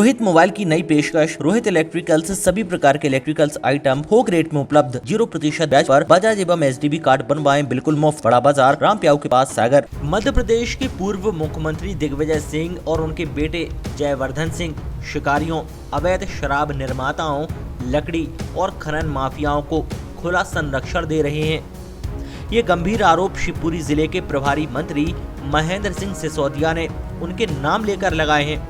Rohit mobile की नई पेशकश। रोहित इलेक्ट्रिकल्स सभी प्रकार के इलेक्ट्रिकल्स आइटम थोक रेट में उपलब्ध। 0% ब्याज पर बजाज एवं एसडीबी कार्ड बनवाएं बिल्कुल मुफ्त। बड़ा बाजार राम प्याऊ के पास सागर। मध्य प्रदेश के पूर्व मुख्यमंत्री दिग्विजय सिंह और उनके बेटे जयवर्धन सिंह शिकारियों, अवैध शराब निर्माताओं, लकड़ी और खनन माफियाओं को खुला संरक्षण दे रहे हैं। ये गंभीर आरोप शिवपुरी जिले के प्रभारी मंत्री महेंद्र सिंह सिसोदिया ने उनके नाम लेकर लगाए हैं।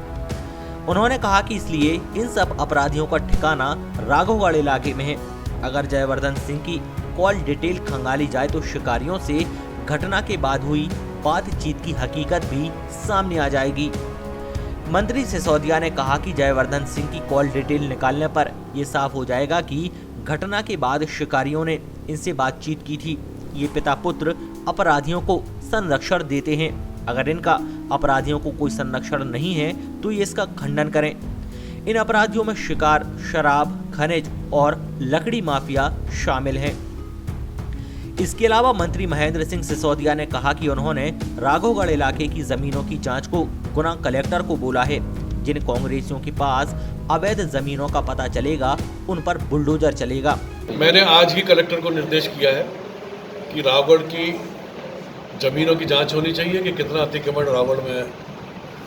उन्होंने कहा कि इसलिए इन सब अपराधियों का ठिकाना राघवगढ़ इलाके में है। अगर जयवर्धन सिंह की कॉल डिटेल खंगाली जाए तो शिकारियों से घटना के बाद हुई बातचीत की हकीकत भी सामने आ जाएगी। मंत्री सिसोदिया ने कहा कि जयवर्धन सिंह की कॉल डिटेल निकालने पर यह साफ हो जाएगा कि घटना के बाद शिकारियों ने इनसे बातचीत की थी। ये पिता पुत्र अपराधियों को संरक्षण देते हैं। अगर इनका अपराधियों को कोई संरक्षण नहीं है तो ये इसका खंडन करें। इन अपराधियों में शिकार, शराब, खनिज और लकड़ी माफिया शामिल हैं। इसके अलावा मंत्री महेंद्र सिंह सिसोदिया ने कहा कि उन्होंने राघवगढ़ इलाके की जमीनों की जांच को गुना कलेक्टर को बोला है। जिन कांग्रेसियों के पास अवैध जमीनों का पता चलेगा उन पर बुलडोजर चलेगा। मैंने आज ही कलेक्टर को निर्देश किया है कि रावगढ़ की ज़मीनों की जांच होनी चाहिए कि कितना अतिक्रमण रावगढ़ में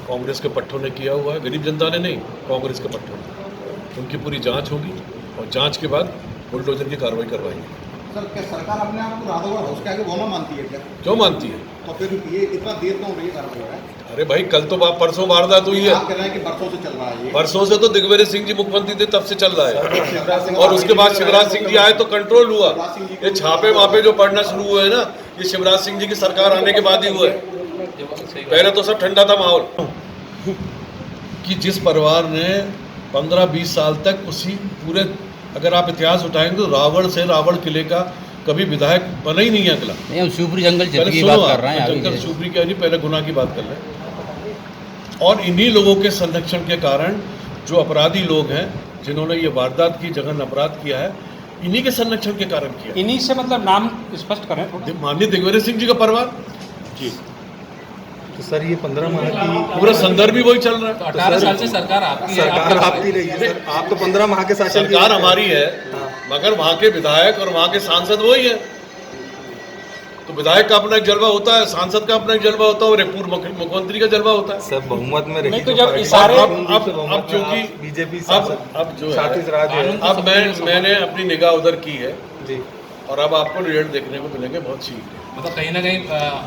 कांग्रेस के पट्टों ने किया हुआ है। गरीब जनता ने नहीं, कांग्रेस के पट्टों ने। उनकी पूरी जांच होगी और जांच के बाद बुलडोजर की कार्रवाई करवाएंगे। सर, क्या सरकार अपने आप को राघवगढ़ हाउस के आगे बोना मानती है क्या? क्यों मानती है? तो फिर ये इतना देर क्यों हो रही है? अरे भाई, कल तो परसों वारदात हुई है। आप कह रहे हैं कि बरसों से चल रहा है ये। परसों से तो दिग्विजय सिंह जी मुख्यमंत्री थे तब से चल रहा है और उसके बाद शिवराज सिंह जी आए तो कंट्रोल हुआ। ये छापे वापे जो पड़ना शुरू हुए ना, ये शिवराज सिंह जी की सरकार आने के बाद ही हुआ है। पहले तो सब ठंडा था माहौल। कि जिस परिवार ने 15-20 साल तक उसी पूरे, अगर आप इतिहास उठाएंगे तो रावगढ़ से रावगढ़ किले का कभी विधायक बना ही नहीं है अगला। हम शिवपुरी जंगल की बात कर रहे हैं। जंगल शिवपुरी की नहीं, पहले गुना की बात कर रहे हैं। और इन्हीं लोगों के संरक्षण के कारण जो अपराधी लोग हैं जिन्होंने ये वारदात की, जघन्य अपराध किया है, इन्हीं के संरक्षण के कारण किया। इन्हीं से मतलब नाम स्पष्ट करें। माननीय दिग्विजय सिंह जी का परिवार जी। तो सर, ये 15 माह की पूरा संदर्भ भी वही चल रहा है। तो 18 साल से सरकार आपकी रही है सर। आप तो 15 माह के शासन सरकार हमारी है, मगर वहाँ के विधायक और वहाँ के सांसद वही है। तो विधायक का अपना एक जलवा होता है, सांसद का अपना एक जलवा होता है और पूर्व मुख्यमंत्री का जलवा होता है। सब बहुमत में रही तो जब इशारे अब क्योंकि बीजेपी अब जो है, अब मैंने अपनी निगाह उधर की है जी, और अब आपको रिजल्ट देखने को मिलेंगे बहुत शीघ्र। मतलब कहीं ना कहीं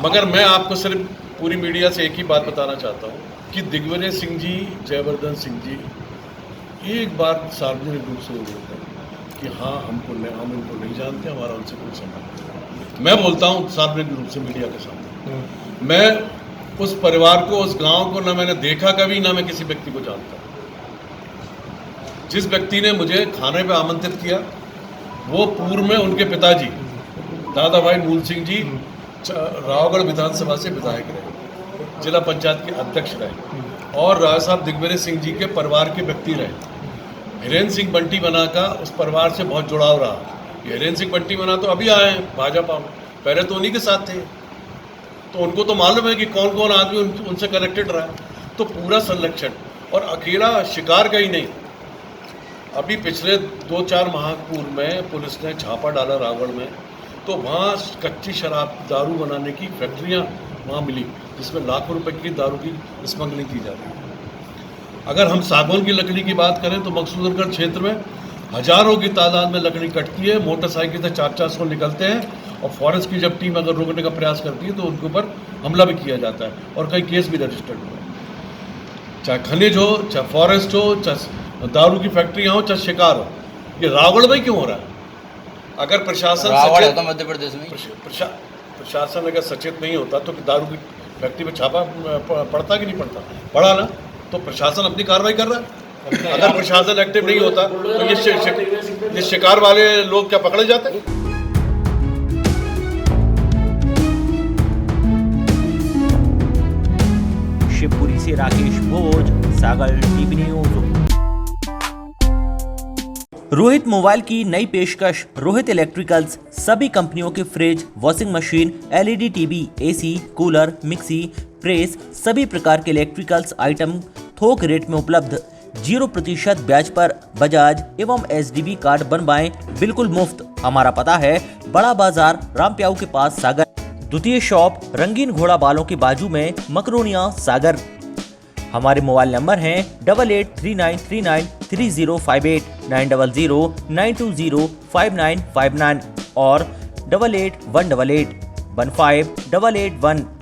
मगर मैं आपको सिर्फ पूरी मीडिया से एक ही बात बताना चाहता हूँ कि दिग्विजय सिंह जी, जयवर्धन सिंह जी एक बार सार्वजनिक रूप से बोलते हैं कि हाँ, हम इनको नहीं जानते, हमारा उनसे कोई संबंध नहीं। मैं बोलता हूँ सार्वजनिक रूप से मीडिया के सामने, मैं उस परिवार को, उस गांव को ना मैंने देखा कभी, ना मैं किसी व्यक्ति को जानता। जिस व्यक्ति ने मुझे खाने पे आमंत्रित किया वो पूर्व में उनके पिताजी दादा भाई मूल सिंह जी रावगढ़ विधानसभा से विधायक रहे, जिला पंचायत के अध्यक्ष रहे और राजा साहब दिग्विजय सिंह जी के परिवार के व्यक्ति रहे। हीरेन सिंह बंटी बना का उस परिवार से बहुत जुड़ाव रहा। हीरेन सिंह बंटी बना तो अभी आए हैं भाजपा में, पहले तो उन्हीं के साथ थे। तो उनको तो मालूम है कि कौन कौन आदमी उनसे कनेक्टेड रहा। तो पूरा संरक्षण, और अकेला शिकार का ही नहीं, अभी पिछले 2-4 माह पूर्व में पुलिस ने छापा डाला रावगढ़ में, तो वहाँ कच्ची शराब, दारू बनाने की फैक्ट्रियाँ वहाँ मिली जिसमें लाखों रुपए की दारू की स्मगलिंग की जा रही है। अगर हम सागौन की लकड़ी की बात करें तो मकसूदनगढ़ क्षेत्र में हजारों की तादाद में लकड़ी कटती है, मोटरसाइकिल से 400 निकलते हैं और फॉरेस्ट की जब टीम अगर रोकने का प्रयास करती है तो उनके ऊपर हमला भी किया जाता है और कई केस भी रजिस्टर्ड हुए। चाहे खनिज हो, चाहे फॉरेस्ट हो, चाहे दारू की फैक्ट्रियाँ हो, चाहे शिकार हो। ये रावगढ़ में क्यों हो रहा है? अगर प्रशासन मध्य प्रदेश में प्रशासन अगर सचेत नहीं होता तो दारू की फैक्ट्री में छापा पड़ता कि नहीं पड़ता? पड़ा ना, तो प्रशासन अपनी कार्रवाई कर रहा है। अगर प्रशासन एक्टिव नहीं होता तो ये शिकार वाले लोग क्या पकड़े जाते? शिवपुरी से राकेश भोज, सागर टीवी न्यूज। रोहित मोबाइल की नई पेशकश। रोहित इलेक्ट्रिकल्स सभी कंपनियों के fridge, washing machine, LED TV, AC, cooler, mixie, press सभी प्रकार के इलेक्ट्रिकल्स आइटम थोक रेट में उपलब्ध। 0% ब्याज पर बजाज एवं SDB कार्ड बनवाएं बिल्कुल मुफ्त। हमारा पता है बड़ा बाजार रामप्याऊ के पास सागर। द्वितीय शॉप रंगीन घोड़ा बालों के बाजू में मकरोनिया सागर। हमारे मोबाइल नंबर हैं 8839393058, 9009205959 और 8818815881।